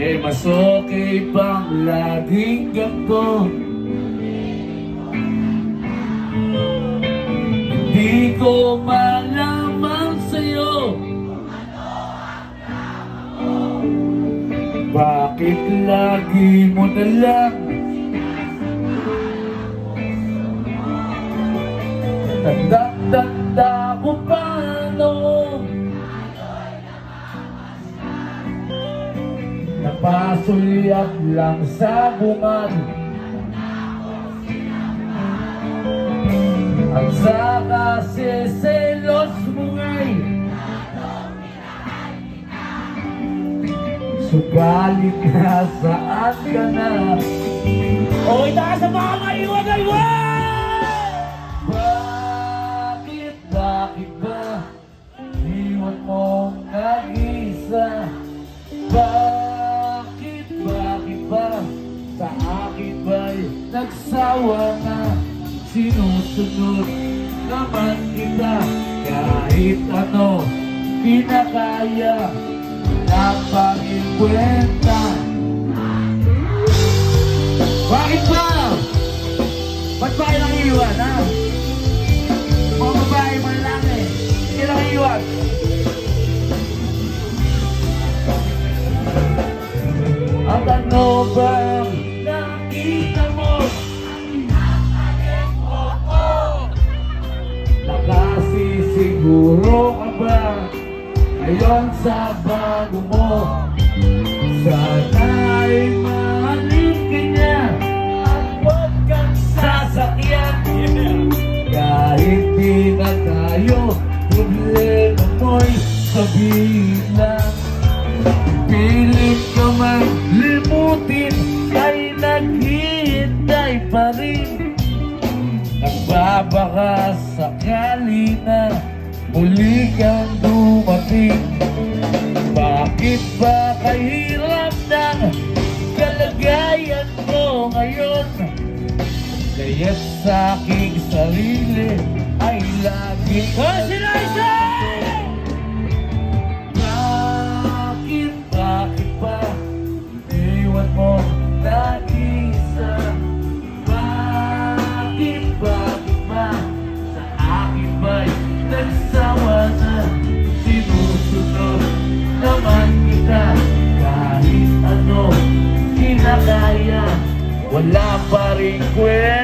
Eh mas okay pang laging ganito. Hindi ko malaman sa'yo bakit lagi mo na lang tanda ko paano napasulyap lang sa bungan at saka siselos mo nga'y subalit na saan ka na. O itaas sa mga maiwag-iwag! Bakit ba iwan mong nag-isa? Bakit ba sa akin ba'y nagsawa na? Sinusunod naman kita kahit ano pinakaya ng pangikwenta. Bakit ba? Ba't ba kailang iwan, ha? Mga babae mo lang eh. Kailang iwan. At ano bang nakita mo? Nakasisiguro ka ba ngayon sa bago mo? Sana'y mahalin ka niya at huwag kang sasakyan. Kahit di na tayo, problema mo'y sabihin lang. Pilit ka man limutin ay naghihintay pa rin. Nagbabaka sakali na muli kang dumating. Bakit ba kahirap ng kalagayan ko ngayon? Kaya't sa aking sarili ay laging Bakit ba iniwan mo nag-isa? Bakit ba sa akin ba'y nagsawa na? Sinusunod naman kita kahit ano kinakaya, wala pa rin kwenta.